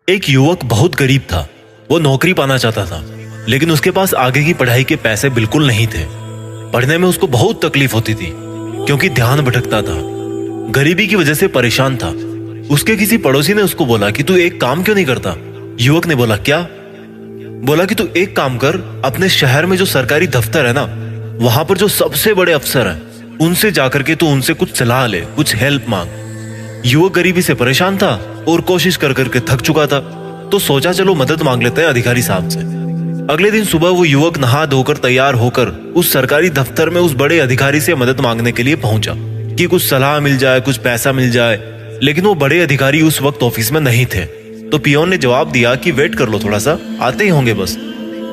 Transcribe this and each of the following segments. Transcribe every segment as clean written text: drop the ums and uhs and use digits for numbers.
एक युवक बहुत गरीब था। वो नौकरी पाना चाहता था, लेकिन उसके पास आगे की पढ़ाई के पैसे बिल्कुल नहीं थे। पढ़ने में उसको बहुत तकलीफ होती थी क्योंकि ध्यान भटकता था। गरीबी की वजह से परेशान था। उसके किसी पड़ोसी ने उसको बोला कि तू एक काम क्यों नहीं करता। युवक ने बोला क्या? बोला कि तू एक काम कर, अपने शहर में जो सरकारी दफ्तर है ना, वहां पर जो सबसे बड़े अफसर हैं उनसे जाकर के तू उनसे कुछ सलाह ले, कुछ हेल्प मांग। युवक गरीबी से परेशान था और कोशिश कर करके थक चुका था, तो सोचा चलो मदद मांग लेते हैं अधिकारी साहब से। अगले दिन सुबह वो युवक नहा धोकर तैयार होकर उस सरकारी दफ्तर में उस बड़े अधिकारी से मदद मांगने के लिए पहुंचा कि कुछ सलाह मिल जाए, कुछ पैसा मिल जाए। लेकिन वो बड़े अधिकारी उस वक्त ऑफिस में नहीं थे। तो पियोन ने जवाब दिया कि वेट कर लो, थोड़ा सा आते ही होंगे बस।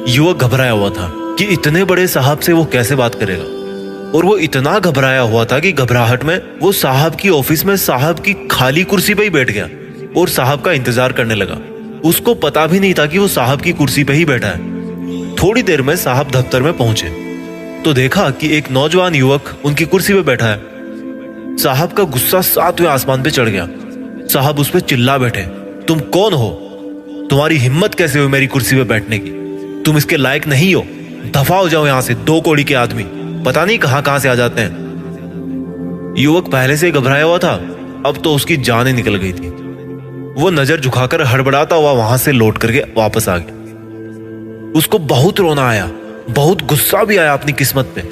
युवक घबराया हुआ था कि इतने बड़े साहब से वो कैसे बात करेगा, और वो इतना घबराया हुआ था कि घबराहट में वो साहब की ऑफिस में साहब की खाली कुर्सी पे ही बैठ गया और साहब का इंतजार करने लगा। उसको पता भी नहीं था कि वो साहब की कुर्सी पे ही बैठा है। थोड़ी देर में साहब दफ्तर में पहुंचे तो देखा कि एक नौजवान युवक उनकी कुर्सी पे बैठा है। साहब का गुस्सा 7वें आसमान पे चढ़ गया। साहब उस पे चिल्ला बैठे, तुम कौन हो? तुम्हारी हिम्मत कैसे हुई मेरी कुर्सी पे बैठने की? तुम इसके लायक नहीं हो, दफा हो जाओ यहां से, 2 कौड़ी के आदमी पता नहीं कहां से आ जाते हैं। युवक पहले से घबराया हुआ था, अब तो उसकी जान ही निकल गई थी। वो नजर झुकाकर हड़बड़ाता हुआ वहां से लौट करके वापस आ गया। उसको बहुत रोना आया, बहुत गुस्सा भी आया अपनी किस्मत पे।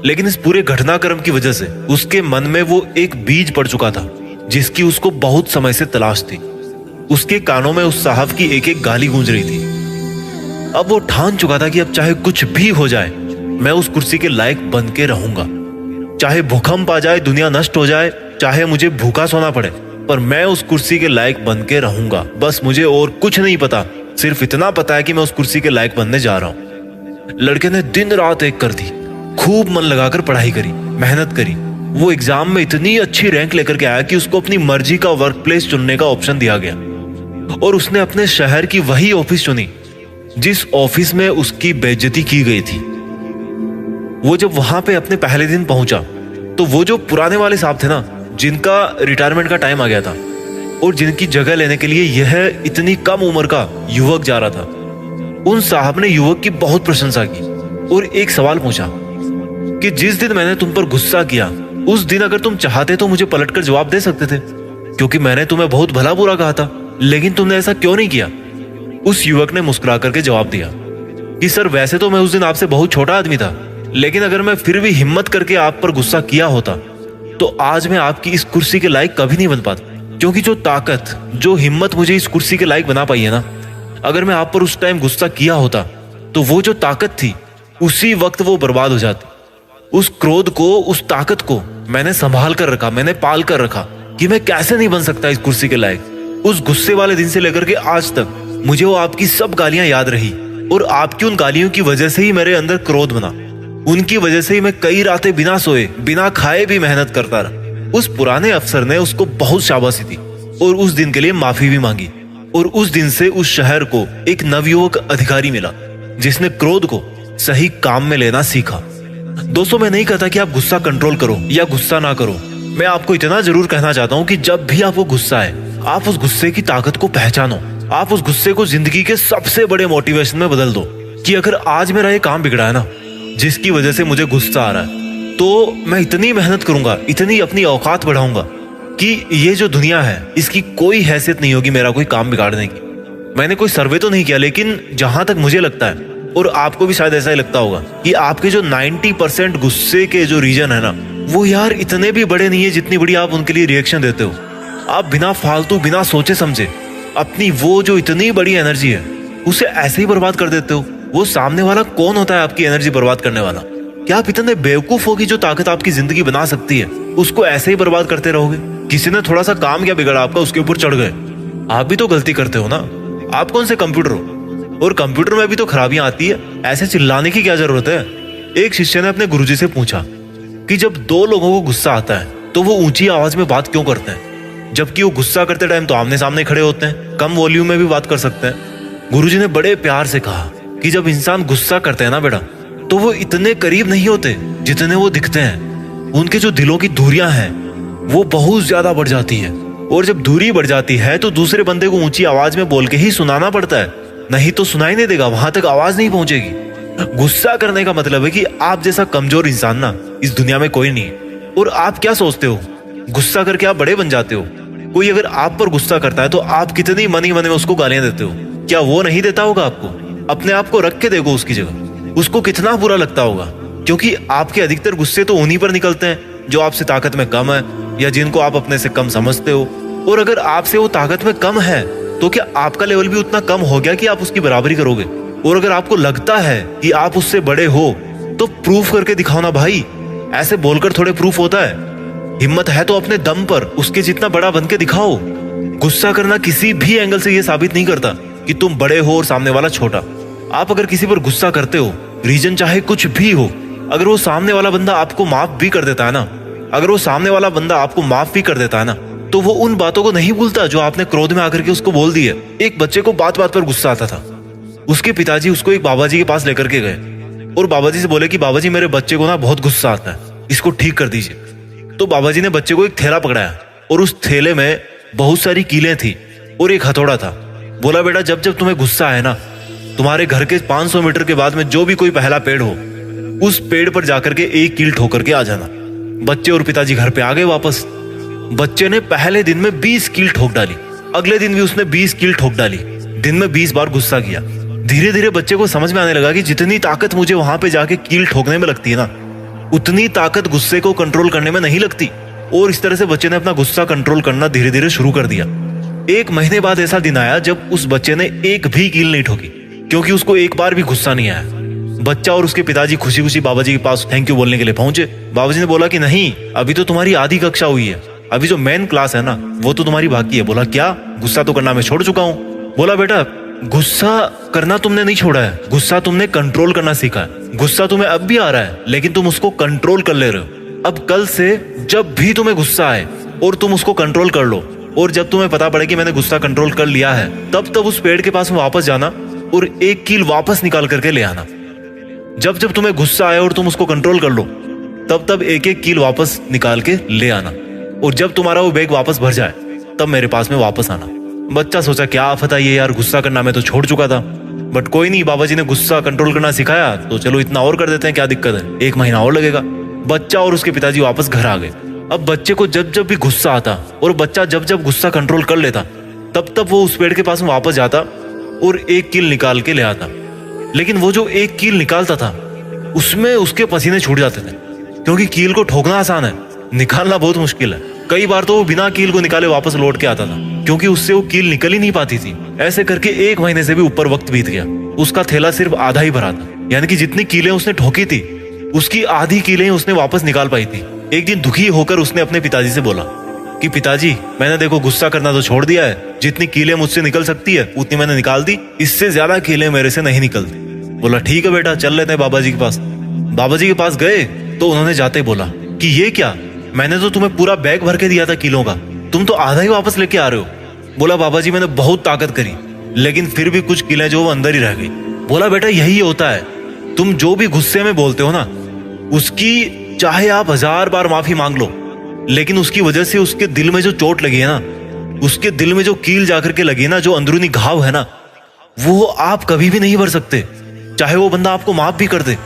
लेकिन इस पूरे घटनाक्रम की वजह से उसके मन में वो एक बीज पड़ चुका था जिसकी उसको बहुत समय से तलाश थी। उसके कानों में उस साहब की एक एक गाली गूंज रही थी। अब वो ठान चुका था कि अब चाहे कुछ भी हो जाए, मैं उस कुर्सी के लायक बन के रहूंगा। चाहे भूकंप आ जाए, दुनिया नष्ट हो जाए, चाहे मुझे भूखा सोना पड़े, पर मैं उस कुर्सी के लायक बन के रहूंगा। बस मुझे और कुछ नहीं पता, सिर्फ इतना पता है कि मैं उस कुर्सी के लायक बनने जा रहा हूं। लड़के ने दिन रात एक कर दी, खूब मन लगाकर पढ़ाई करी, मेहनत करी। वो एग्जाम में इतनी अच्छी रैंक लेकर के आया कि उसको अपनी मर्जी का वर्क प्लेस चुनने का ऑप्शन दिया गया, और उसने अपने शहर की वही ऑफिस चुनी जिस ऑफिस में उसकी बेइज्जती की गई थी। वो जब वहां पे अपने पहले दिन पहुंचा तो वो जो पुराने वाले साहब थे ना, जिनका रिटायरमेंट का टाइम आ गया था और जिनकी जगह लेने के लिए यह इतनी कम उम्र का युवक जा रहा था, उन साहब ने युवक की बहुत प्रशंसा की और एक सवाल पूछा कि जिस दिन मैंने तुम पर गुस्सा किया, उस दिन अगर तुम चाहते तो मुझे पलटकर जवाब दे सकते थे, क्योंकि मैंने तुम्हें बहुत भला बुरा कहा था, लेकिन तुमने ऐसा क्यों नहीं किया? उस युवक ने मुस्कुरा करके जवाब दिया कि सर, वैसे तो मैं उस दिन आपसे बहुत छोटा आदमी था, लेकिन अगर मैं फिर भी हिम्मत करके आप पर गुस्सा किया होता तो आज मैं आपकी इस कुर्सी के लायक कभी नहीं बन पाता। क्योंकि जो ताकत, जो हिम्मत मुझे इस कुर्सी के लायक बना पाई है ना, अगर मैं आप पर उस टाइम गुस्सा किया होता तो वो जो ताकत थी उसी वक्त वो बर्बाद हो जाती। उस क्रोध को, उस ताकत को मैंने संभाल कर रखा, मैंने पाल कर रखा कि मैं कैसे नहीं बन सकता इस कुर्सी के लायक। उस गुस्से वाले दिन से लेकर के आज तक मुझे वो आपकी सब गालियां याद रही, और आपकी उन गालियों की वजह से ही मेरे अंदर क्रोध बना। उनकी वजह से ही मैं कई रातें बिना सोए, बिना खाए भी मेहनत करता रहा। उस पुराने अफसर ने उसको बहुत शाबाशी दी और उस दिन के लिए माफी भी मांगी, और उस दिन से उस शहर को एक नवयुवक अधिकारी मिला जिसने क्रोध को सही काम में लेना सीखा। दोस्तों, मैं नहीं कहता कि आप गुस्सा कंट्रोल करो या गुस्सा ना करो। मैं आपको इतना जरूर कहना चाहता हूं कि जब भी आपको गुस्सा है, आप उस गुस्से की ताकत को पहचानो। आप उस गुस्से को जिंदगी के सबसे बड़े मोटिवेशन में बदल दो कि अगर आज मेरा ये काम बिगड़ा है ना, जिसकी वजह से मुझे गुस्सा आ रहा है, तो मैं इतनी मेहनत करूंगा, इतनी अपनी औकात बढ़ाऊंगा कि ये जो दुनिया है इसकी कोई हैसियत नहीं होगी मेरा कोई काम बिगाड़ने की। मैंने कोई सर्वे तो नहीं किया, लेकिन जहां तक मुझे लगता है, और आपको भी शायद ऐसा ही लगता होगा, कि आपके जो 90% गुस्से के जो रीजन है ना, वो यार इतने भी बड़े नहीं है जितनी बड़ी आप उनके लिए रिएक्शन देते हो। आप बिना फालतू, बिना सोचे समझे अपनी वो जो इतनी बड़ी एनर्जी है उसे ऐसे ही बर्बाद कर देते हो। वो सामने वाला कौन होता है आपकी एनर्जी बर्बाद करने वाला? क्या आप इतने बेवकूफ हो कि जो ताकत आपकी जिंदगी बना सकती है उसको ऐसे ही बर्बाद करते रहोगे? किसी ने थोड़ा सा काम क्या बिगड़ा आपका, उसके ऊपर चढ़ गए। आप भी तो गलती करते हो ना, आप कौन से कंप्यूटर हो? और कंप्यूटर में भी तो खराबियां आती है, ऐसे चिल्लाने की क्या जरूरत है? एक शिष्य ने अपने गुरुजी से पूछा कि जब 2 लोगों को गुस्सा आता है तो वो ऊंची आवाज में बात क्यों करते हैं, जबकि वो गुस्सा करते टाइम तो आमने सामने खड़े होते हैं, कम वॉल्यूम में भी बात कर सकते हैं। गुरुजी ने बड़े प्यार से कहा कि जब इंसान गुस्सा करते हैं ना बेटा, तो वो इतने करीब नहीं होते जितने वो दिखते हैं। उनके जो दिलों की दूरियां हैं वो बहुत ज्यादा बढ़ जाती है। और जब दूरी बढ़ जाती है तो दूसरे बंदे को ऊंची आवाज में बोल के ही सुनाना पड़ता है, नहीं तो सुनाई नहीं देगा, वहां तक आवाज नहीं पहुंचेगी। गुस्सा करने का मतलब है कि आप जैसा कमजोर इंसान ना इस दुनिया में कोई नहीं है। और आप क्या सोचते हो, गुस्सा करके आप बड़े बन जाते हो? कोई अगर आप पर गुस्सा करता है तो आप कितनी मन ही मन में उसको गालियां देते हो, क्या वो नहीं देता होगा आपको? अपने आप को रख के देखो उसकी जगह, उसको कितना बुरा लगता होगा। क्योंकि आपके अधिकतर गुस्से तो उन्हीं पर निकलते हैं जो आपसे ताकत में कम है या जिनको आप अपने से कम समझते हो। और अगर आपसे वो ताकत में कम है तो क्या आपका लेवल भी उतना कम हो गया कि आप उसकी बराबरी करोगे? और अगर आपको लगता है कि आप उससे बड़े हो तो प्रूफ करके दिखाओ ना भाई। ऐसे बोलकर थोड़े प्रूफ होता है। हिम्मत है तो अपने दम पर उसके जितना बड़ा बन के दिखाओ। गुस्सा करना किसी भी एंगल से यह साबित नहीं करता कि तुम बड़े हो और सामने वाला छोटा। आप अगर किसी पर गुस्सा करते हो, रीजन चाहे कुछ भी हो, अगर वो सामने वाला बंदा आपको माफ भी कर देता है ना, तो वो उन बातों को नहीं भूलता जो आपने क्रोध में आकर के उसको बोल दी है। एक बच्चे को बात बात पर गुस्सा आता था। उसके पिताजी उसको एक बाबा जी के पास लेकर के गए और बाबा जी से बोले कि बाबा जी मेरे बच्चे को ना बहुत गुस्सा आता है, इसको ठीक कर दीजिए। तो बाबा जी ने बच्चे को एक थैला पकड़ाया और उस थैले में बहुत सारी कीलें थी और एक हथौड़ा था। बोला बेटा जब जब तुम्हें गुस्सा आए ना, तुम्हारे घर के 500 मीटर के बाद में जो भी कोई पहला पेड़ हो, उस पेड़ पर जाकर के एक कील ठोकर के आ जाना। बच्चे और पिताजी घर पे आ गए वापस। बच्चे ने पहले दिन में 20 कील ठोक डाली, अगले दिन भी उसने 20 कील ठोक डाली। दिन में 20 बार गुस्सा किया। धीरे धीरे बच्चे को समझ में आने लगा कि जितनी ताकत मुझे वहां पे जाके कील ठोकने में लगती है ना, उतनी ताकत गुस्से को कंट्रोल करने में नहीं लगती। और इस तरह से बच्चे ने अपना गुस्सा कंट्रोल करना धीरे धीरे शुरू कर दिया। 1 महीने बाद ऐसा दिन आया जब उस बच्चे ने एक भी कील नहीं ठोकी, क्योंकि उसको एक बार भी गुस्सा नहीं आया। बच्चा और उसके पिताजी खुशी खुशी बाबा जी के पास थैंक यू बोलने के लिए पहुंचे। बाबा जी ने बोला कि नहीं, अभी तो तुम्हारी आधी कक्षा हुई है, अभी जो मेन क्लास है ना वो तो तुम्हारी बाकी है। बोला क्या, गुस्सा तो करना मैं छोड़ चुका हूँ। बोला बेटा गुस्सा करना तुमने नहीं छोड़ा है, गुस्सा तुमने कंट्रोल करना सीखा है। गुस्सा तुम्हें अब भी आ रहा है लेकिन तुम उसको कंट्रोल कर ले रहे हो। अब कल से जब भी तुम्हें गुस्सा आए और तुम उसको कंट्रोल कर लो, और जब तुम्हें पता पड़े कि मैंने गुस्सा कंट्रोल कर लिया है, तब तब उस पेड़ के पास वापस जाना और एक कील वापस निकाल करके ले आना। जब जब तुम्हें गुस्सा आए और तुम उसको कंट्रोल कर लो, तब तब एक एक कील वापस निकाल के ले आना। और जब तुम्हारा वो बैग वापस भर जाए तब मेरे पास में वापस आना। बच्चा सोचा क्या आफत आई है यार, गुस्सा करना मैं तो छोड़ चुका था, बट कोई नहीं, बाबा जी ने गुस्सा कंट्रोल करना सिखाया तो चलो इतना और कर देते हैं, क्या दिक्कत है, 1 महीना और लगेगा। बच्चा और उसके पिताजी वापस घर आ गए। अब बच्चे को जब जब भी गुस्सा आता और बच्चा जब जब गुस्सा कंट्रोल कर लेता, तब तब वो उस पेड़ के पास में वापस जाता और एक कील निकाल के ले आता। लेकिन वो जो एक कील निकालता था उसमें उसके पसीने छूट जाते थे, क्योंकि कील को ठोकना आसान है, निकालना बहुत मुश्किल है। कई बार तो वो बिना कील को निकाले वापस लौट के आता था, क्योंकि उससे वो कील निकल ही नहीं पाती थी। ऐसे करके 1 महीने से भी ऊपर वक्त बीत गया। उसका थैला सिर्फ आधा ही भरा था, यानी कि जितनी कीलें उसने ठोकी थी उसकी आधी कीलें उसने वापस निकाल पाई थी। एक दिन दुखी होकर उसने अपने पिताजी से बोला कि पिताजी मैंने देखो गुस्सा करना तो छोड़ दिया है, जितनी कीलें मुझसे निकल सकती है उतनी मैंने निकाल दी, इससे ज्यादा कीलें मेरे से नहीं निकलती। बोला ठीक है बेटा, चल लेते हैं बाबा जी के पास। बाबा जी के पास गए तो उन्होंने जाते बोला कि ये क्या, मैंने तो तुम्हें पूरा बैग भर के दिया था कीलों का, तुम तो आधा ही वापस लेके आ रहे हो। बोला बाबा जी मैंने बहुत ताकत करी, लेकिन फिर भी कुछ कीलें जो वो अंदर ही रह गई। बोला बेटा यही होता है, तुम जो भी गुस्से में बोलते हो ना, उसकी चाहे आप 1000 बार माफी मांग लो, लेकिन उसकी वजह से उसके दिल में जो चोट लगी है ना, उसके दिल में जो कील जाकर के लगी है ना, जो अंदरूनी घाव है ना, वो आप कभी भी नहीं भर सकते, चाहे वो बंदा आपको माफ भी कर दे।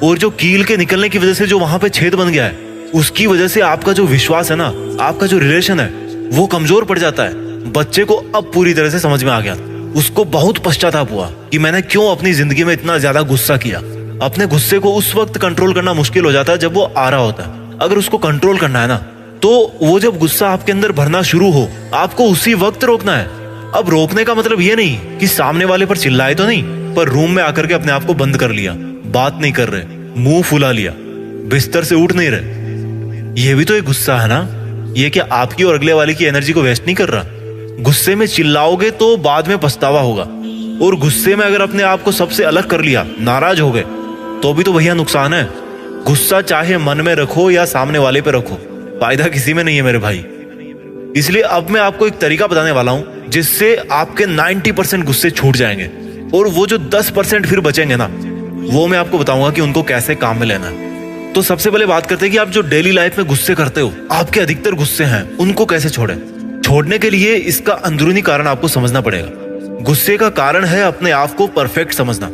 और जो कील के निकलने की वजह से जो वहां पे छेद बन गया है, उसकी वजह से आपका जो विश्वास है ना, आपका जो रिलेशन है, वो कमजोर पड़ जाता है। बच्चे को अब पूरी तरह से समझ में आ गया। उसको बहुत पश्चाताप हुआ कि मैंने क्यों अपनी जिंदगी में इतना ज्यादा गुस्सा किया। अपने गुस्से को उस वक्त कंट्रोल करना मुश्किल हो जाता है जब वो आ रहा होता है। अगर उसको कंट्रोल करना है ना, तो वो जब गुस्सा आपके अंदर भरना शुरू हो, आपको उसी वक्त रोकना है। अब रोकने का मतलब ये नहीं कि सामने वाले पर चिल्लाए तो नहीं, पर रूम में आकर के अपने आप को बंद कर लिया, बात नहीं कर रहे, मुंह फुला लिया, बिस्तर से उठ नहीं रहे। ये भी तो एक गुस्सा है ना। ये क्या आपकी और अगले वाले की एनर्जी को वेस्ट नहीं कर रहा? गुस्से में चिल्लाओगे तो बाद में पछतावा होगा, और गुस्से में अगर अपने आप को सबसे अलग कर लिया, नाराज हो गए, तो भी तो भैया नुकसान है। गुस्सा चाहे मन में रखो या सामने वाले पे रखो, फायदा किसी में नहीं है मेरे भाई। इसलिए अब मैं आपको एक तरीका बताने वाला हूं जिससे आपके 90% गुस्से छूट जाएंगे, और वो जो 10% फिर बचेंगे ना, वो मैं आपको बताऊंगा कि उनको कैसे काम में लेना है। तो सबसे पहले बात करते हैं कि आप जो डेली लाइफ में गुस्से करते हो, आपके अधिकतर गुस्से हैं, उनको कैसे छोड़ें। छोड़ने के लिए इसका अंदरूनी कारण आपको समझना पड़ेगा। गुस्से का कारण है अपने आप को परफेक्ट समझना।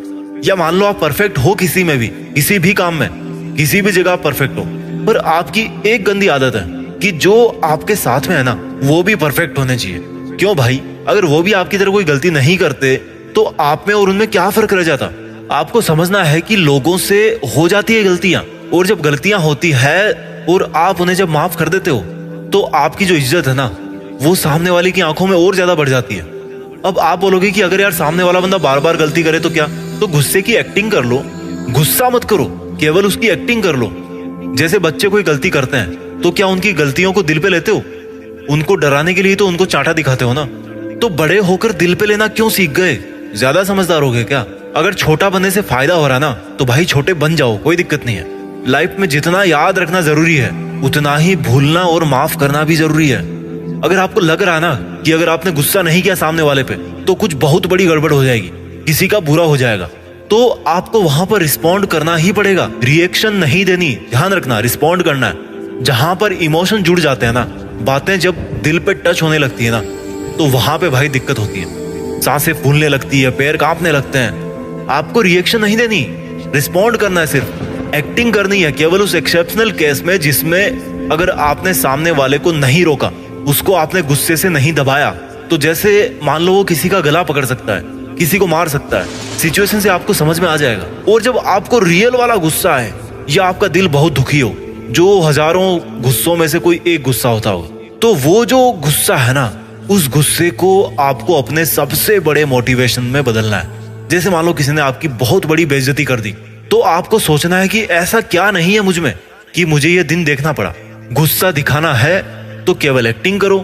या मान लो आप परफेक्ट हो किसी में भी, किसी भी काम में, किसी भी जगह आप परफेक्ट हो, पर आपकी एक गंदी आदत है कि जो आपके साथ में है ना वो भी परफेक्ट होने चाहिए। क्यों भाई, अगर वो भी आपकी तरह कोई गलती नहीं करते तो आप में और उनमें क्या फर्क रह जाता। आपको समझना है कि लोगों से हो जाती है गलतियां, और जब गलतियां होती है और आप उन्हें जब माफ कर देते हो तो आपकी जो इज्जत है ना वो सामने वाले की आंखों में और ज्यादा बढ़ जाती है। अब आप बोलोगे कि अगर यार सामने वाला बंदा बार बार गलती करे तो क्या, तो गुस्से की एक्टिंग कर लो, गुस्सा मत करो, केवल उसकी एक्टिंग कर लो। जैसे बच्चे कोई गलती करते हैं तो क्या उनकी गलतियों को दिल पे लेते हो? उनको डराने के लिए तो उनको चांटा दिखाते हो ना। तो बड़े होकर दिल पे लेना क्यों सीख गए? ज्यादा समझदार हो गए क्या? अगर छोटा बनने से फायदा हो रहा ना तो भाई छोटे बन जाओ, कोई दिक्कत नहीं है। लाइफ में जितना याद रखना जरूरी है उतना ही भूलना और माफ करना भी जरूरी है। अगर आपको लग रहा है ना कि अगर आपने गुस्सा नहीं किया सामने वाले पे तो कुछ बहुत बड़ी गड़बड़ हो जाएगी, किसी का बुरा हो जाएगा, तो आपको वहां पर रिस्पॉन्ड करना ही पड़ेगा। रिएक्शन नहीं देनी, ध्यान रखना, रिस्पॉन्ड करना है। जहां पर इमोशन जुड़ जाते हैं ना, बातें जब दिल पे टच होने लगती है ना तो वहां पे भाई दिक्कत होती है। सांसें फूलने लगती है, पैर कांपने लगते हैं। आपको रिएक्शन नहीं देनी, रिस्पॉन्ड करना है, सिर्फ एक्टिंग करनी है। केवल उस एक्सेप्शनल केस में जिसमें अगर आपने सामने वाले को नहीं रोका, उसको आपने गुस्से से नहीं दबाया, तो जैसे मान लो वो किसी का गला पकड़ सकता है, किसी को मार सकता है, सिचुएशन से आपको समझ में आ जाएगा। और जब आपको रियल वाला गुस्सा है या आपका दिल बहुत दुखी हो, जो हजारों गुस्सों में से कोई एक गुस्सा होता हो, तो वो जो गुस्सा है ना, उस गुस्से को आपको अपने सबसे बड़े मोटिवेशन में बदलना है। जैसे मान लो किसी ने आपकी बहुत बड़ी बेइज्जती कर दी, तो आपको सोचना है कि ऐसा क्या नहीं है मुझ में कि मुझे ये दिन देखना पड़ा। गुस्सा दिखाना है तो केवल एक्टिंग करो।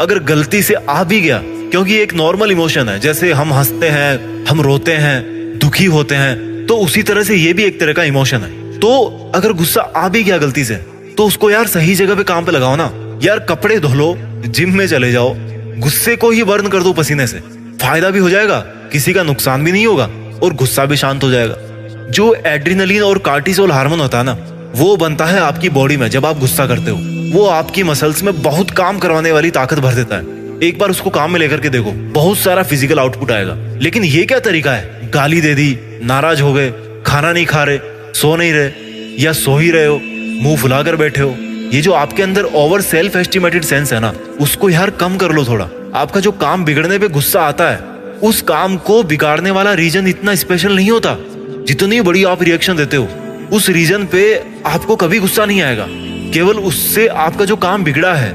अगर गलती से आ भी गया, क्योंकि एक नॉर्मल इमोशन है, जैसे हम हंसते हैं, हम रोते हैं, दुखी होते हैं, तो उसी तरह से ये भी एक तरह का इमोशन है। तो अगर गुस्सा आ भी गया गलती से, तो उसको यार सही जगह पे काम पे लगाओ ना। यार कपड़े धो लो, जिम में चले जाओ, गुस्से को ही बर्न कर दो पसीने से। फायदा भी हो जाएगा, किसी का नुकसान भी नहीं होगा और गुस्सा भी शांत हो जाएगा। जो एड्रिनलिन और कार्टिसोल हार्मोन होता है ना, वो बनता है आपकी बॉडी में जब आप गुस्सा करते हो। वो आपकी मसल्स में बहुत काम करवाने वाली ताकत भर देता है। एक बार उसको काम में लेकर के देखो, बहुत सारा फिजिकल आउटपुट आएगा। लेकिन ये क्या तरीका है? गाली दे दी, नाराज हो गए, खाना नहीं खा रहे, सो नहीं रहे, या सो ही रहे हो, मुंह फुलाकर बैठे हो। ये जो आपके अंदर ओवर सेल्फ एस्टिमेटेड सेंस है ना, उसको यार कम कर लो थोड़ा। आपका जो काम बिगड़ने पे गुस्सा आता है, उस काम को बिगाड़ने वाला रीजन इतना स्पेशल नहीं होता। जितनी बड़ी आप रिएक्शन देते हो, उस रीजन पे आपको कभी गुस्सा नहीं आएगा। केवल उससे आपका जो काम बिगड़ा है,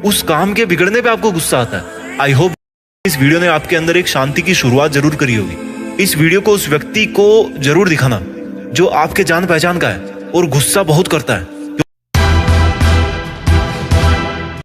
उस काम के बिगड़ने पे आपको गुस्सा आता है। आई होप इस वीडियो ने आपके अंदर एक शांति की शुरुआत जरूर करी होगी। इस वीडियो को उस व्यक्ति को जरूर दिखाना जो आपके जान पहचान का है और गुस्सा बहुत करता है।